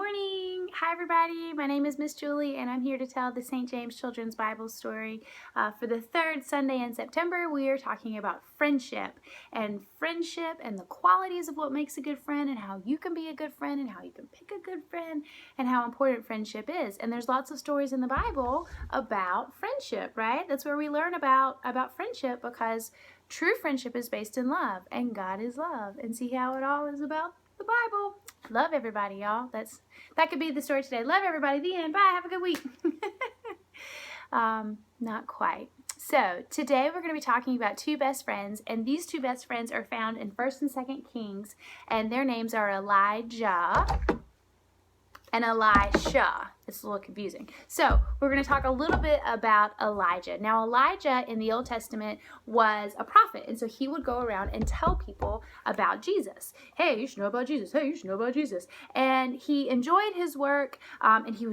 morning. Hi, everybody. My name is Miss Julie, and I'm here to tell the St. James Children's Bible story. For the third Sunday in September, we are talking about friendship and the qualities of what makes a good friend and how you can be a good friend and how you can pick a good friend and how important friendship is. And there's lots of stories in the Bible about friendship, right? That's where we learn about friendship, because true friendship is based in love, and God is love. And see how it all is about the Bible. Love everybody, y'all. That could be the story today. Love everybody. The end. Bye. Have a good week. Not quite. So today we're going to be talking about two best friends, and these two best friends are found in 1st and 2nd Kings, and their names are Elijah and Elisha. It's a little confusing. So we're going to talk a little bit about Elijah. Now, Elijah in the Old Testament was a prophet, and so he would go around and tell people about Jesus. Hey, you should know about Jesus. Hey, you should know about Jesus. And he enjoyed his work, and he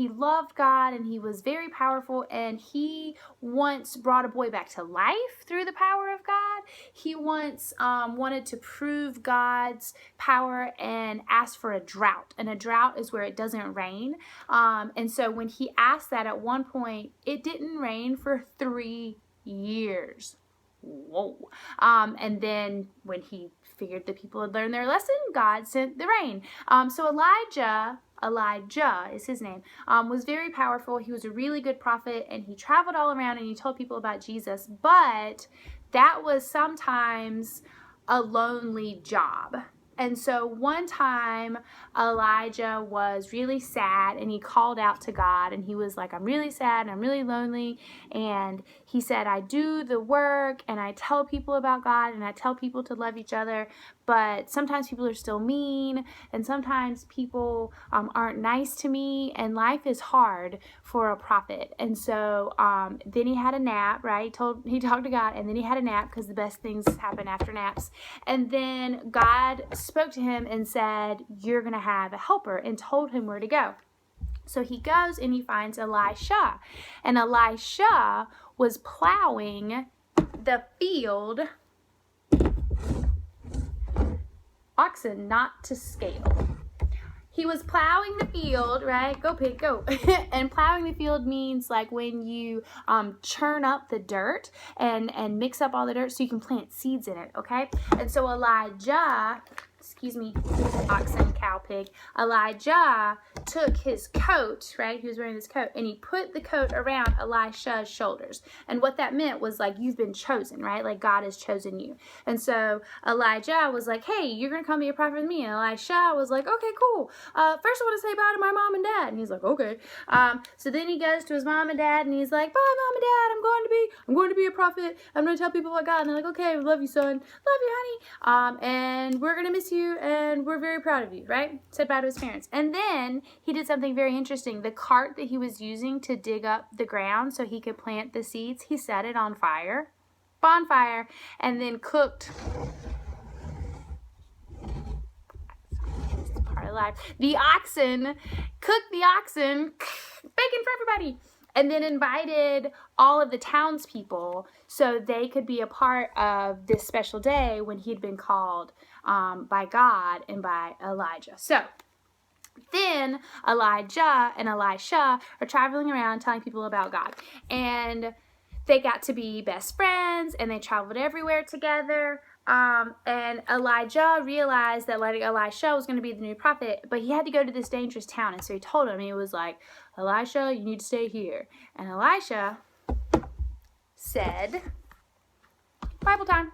loved God, and he was very powerful, and he once brought a boy back to life through the power of God. He once wanted to prove God's power and asked for a drought, and a drought is where it doesn't rain. And so when he asked that at one point, it didn't rain for 3 years. Whoa. And then when he figured the people had learned their lesson, God sent the rain. So Elijah is his name, was very powerful. He was a really good prophet, and he traveled all around and he told people about Jesus, but that was sometimes a lonely job. And so one time Elijah was really sad, and he called out to God, and he was like, I'm really sad and I'm really lonely. And he said, I do the work and I tell people about God and I tell people to love each other, but sometimes people are still mean, and sometimes people aren't nice to me, and life is hard for a prophet. And so then he had a nap, right? He talked to God, and then he had a nap, because the best things happen after naps. And then God spoke to him and said, you're going to have a helper, and told him where to go. So he goes and he finds Elisha, and Elisha was plowing the field. Oxen not to scale. He was plowing the field, right? Go pig, go. And plowing the field means like when you churn up the dirt and mix up all the dirt so you can plant seeds in it, okay? And so Elijah, oxen, cow, pig. Elijah took his coat, right? He was wearing this coat, and he put the coat around Elisha's shoulders. And what that meant was like, you've been chosen, right? Like God has chosen you. And so Elijah was like, hey, you're going to come be a prophet with me. And Elisha was like, okay, cool. First I want to say bye to my mom and dad. And he's like, okay. So then he goes to his mom and dad, and he's like, bye, mom and dad. I'm going to be a prophet. I'm going to tell people about God. And they're like, okay, we love you, son. Love you, honey. And we're going to miss you, and we're very proud of you, right? Said bye to his parents. And then he did something very interesting. The cart that he was using to dig up the ground so he could plant the seeds, he set it on fire, bonfire, and then cooked the oxen, bacon for everybody, and then invited all of the townspeople so they could be a part of this special day when he'd been called by God and by Elijah. So then Elijah and Elisha are traveling around telling people about God, and they got to be best friends, and they traveled everywhere together. And Elijah realized that Elisha was going to be the new prophet, but he had to go to this dangerous town. And so he told him, he was like, Elisha, you need to stay here. And Elisha said, Bible time.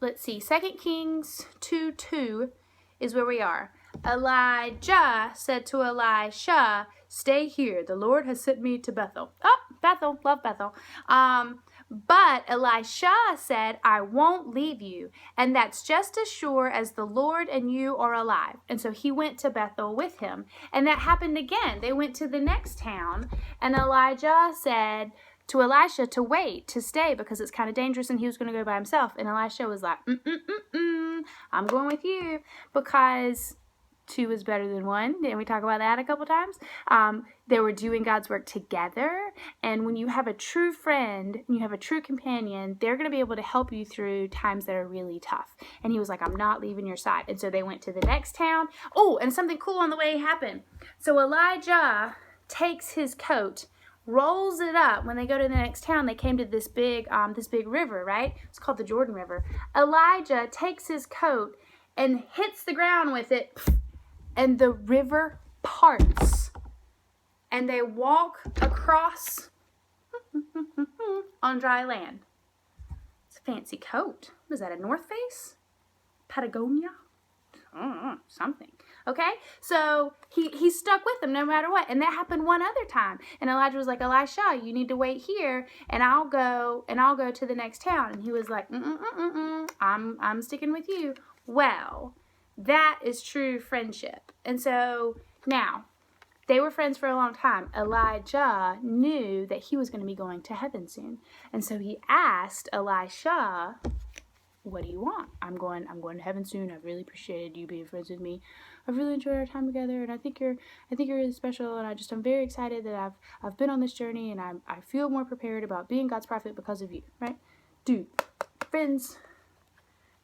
Let's see, 2 Kings 2:2 is where we are. Elijah said to Elisha, stay here. The Lord has sent me to Bethel. Oh, Bethel, love Bethel. But Elisha said, I won't leave you, and that's just as sure as the Lord and you are alive. And so he went to Bethel with him. And that happened again. They went to the next town, and Elijah said to Elisha to wait, to stay, because it's kind of dangerous, and he was going to go by himself. And Elisha was like, I'm going with you, because 2 is better than 1. Didn't we talk about that a couple times? They were doing God's work together. And when you have a true friend, and you have a true companion, they're going to be able to help you through times that are really tough. And he was like, I'm not leaving your side. And so they went to the next town. Oh, and something cool on the way happened. So Elijah takes his coat, rolls it up. When they go to the next town, they came to this big river, right? It's called the Jordan River. Elijah takes his coat and hits the ground with it, and the river parts. And they walk across on dry land. It's a fancy coat. What is that, a North Face? Patagonia? Something. Okay? So he stuck with them no matter what. And that happened one other time. And Elijah was like, Elisha, you need to wait here, and I'll go to the next town. And he was like, I'm sticking with you. Well, that is true friendship. And so now, they were friends for a long time. Elijah knew that he was going to be going to heaven soon. And so he asked Elisha, what do you want? I'm going to heaven soon. I've really appreciated you being friends with me. I've really enjoyed our time together, and I think you're really special, and I'm very excited that I've been on this journey, and I feel more prepared about being God's prophet because of you, right? Dude, friends.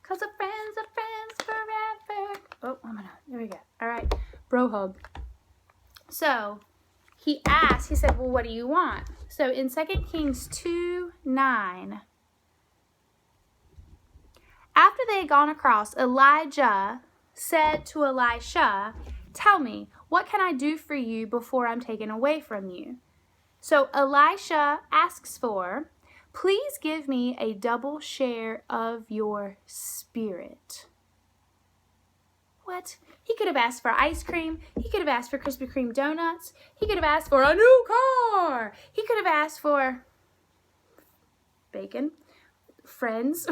'Cause a friend's a friend's forever. Oh, there we go. All right, bro hug. So he said, well, what do you want? So in 2 Kings 2:9, after they had gone across, Elijah said to Elisha, tell me, what can I do for you before I'm taken away from you? So Elisha asks for, please give me a double share of your spirit. What? He could have asked for ice cream. He could have asked for Krispy Kreme donuts. He could have asked for a new car. He could have asked for bacon, friends,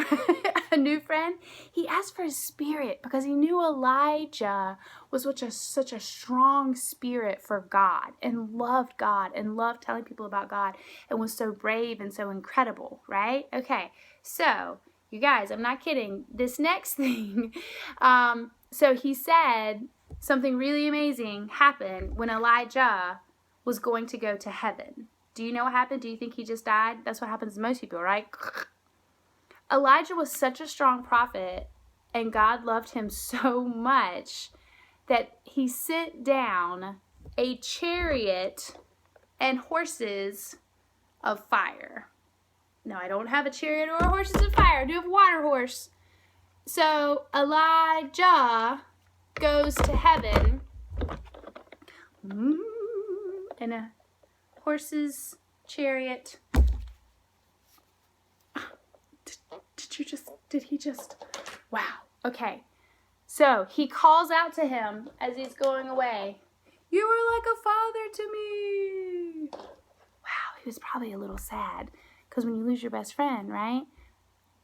a new friend. He asked for his spirit because he knew Elijah was such a strong spirit for God and loved telling people about God and was so brave and so incredible, right? Okay, so you guys, I'm not kidding. This next thing, so he said something really amazing happened when Elijah was going to go to heaven. Do you know what happened? Do you think he just died? That's what happens to most people, right? Elijah was such a strong prophet, and God loved him so much that he sent down a chariot and horses of fire. Now, I don't have a chariot or horses of fire. I do have a water horse. So Elijah goes to heaven in a horse's chariot. Did he just, wow. Okay. So he calls out to him as he's going away. You were like a father to me. Wow, he was probably a little sad because when you lose your best friend, right?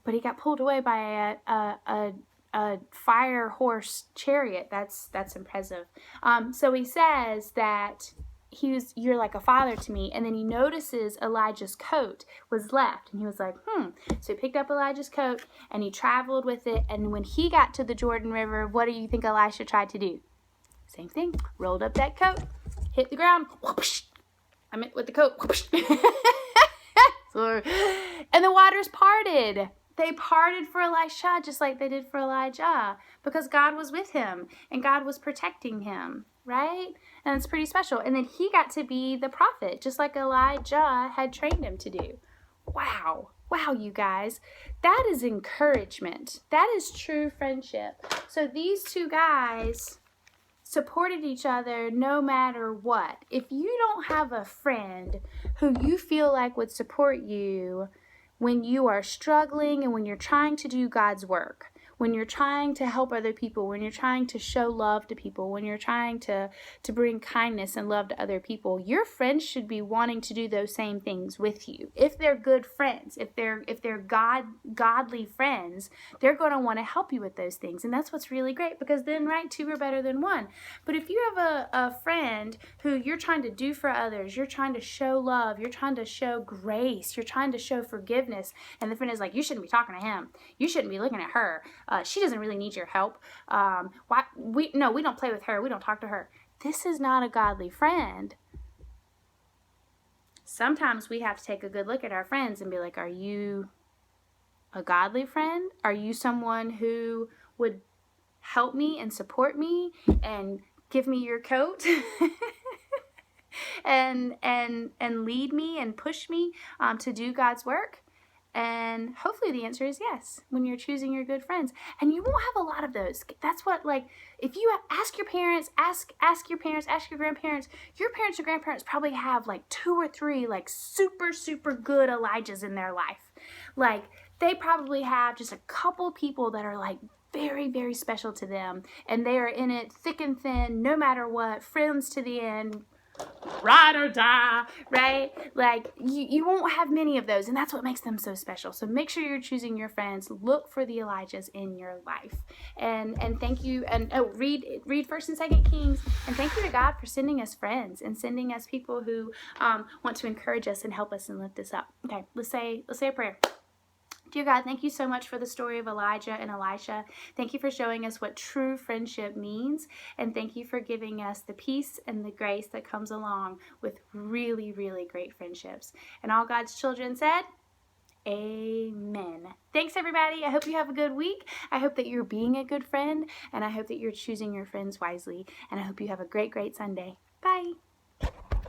But he got pulled away by a fire horse chariot. That's impressive. So he says that you're like a father to me. And then he notices Elijah's coat was left. And he was like, So he picked up Elijah's coat and he traveled with it. And when he got to the Jordan River, what do you think Elisha tried to do? Same thing. Rolled up that coat, hit the ground. Whoosh, I meant with the coat. And the waters parted. They parted for Elisha just like they did for Elijah because God was with him and God was protecting him, right? And it's pretty special. And then he got to be the prophet just like Elijah had trained him to do. Wow. Wow, you guys. That is encouragement. That is true friendship. So these two guys supported each other no matter what. If you don't have a friend who you feel like would support you when you are struggling and when you're trying to do God's work, when you're trying to help other people, when you're trying to show love to people, when you're trying to bring kindness and love to other people, your friends should be wanting to do those same things with you. If they're good friends, if they're godly friends, they're going to want to help you with those things. And that's what's really great because then, right, two are better than one. But if you have a friend who you're trying to do for others, you're trying to show love, you're trying to show grace, you're trying to show forgiveness, and the friend is like, you shouldn't be talking to him, you shouldn't be looking at her, she doesn't really need your help. We don't play with her. We don't talk to her. This is not a godly friend. Sometimes we have to take a good look at our friends and be like, are you a godly friend? Are you someone who would help me and support me and give me your coat and lead me and push me to do God's work? And hopefully the answer is yes when you're choosing your good friends. And you won't have a lot of those. That's what, like, if you ask your parents, ask your parents, ask your grandparents, your parents or grandparents probably have like 2 or 3 like super, super good Elijahs in their life. Like, they probably have just a couple people that are like very, very special to them. And they are in it thick and thin, no matter what, friends to the end, ride or die, right? Like, you won't have many of those, and that's what makes them so special. So make sure you're choosing your friends. Look for the Elijahs in your life. And thank you, and read 1st and 2nd Kings, and thank you to God for sending us friends and sending us people who want to encourage us and help us and lift us up. Okay, let's say a prayer. Dear God, thank you so much for the story of Elijah and Elisha. Thank you for showing us what true friendship means. And thank you for giving us the peace and the grace that comes along with really, really great friendships. And all God's children said, amen. Thanks, everybody. I hope you have a good week. I hope that you're being a good friend. And I hope that you're choosing your friends wisely. And I hope you have a great, great Sunday. Bye.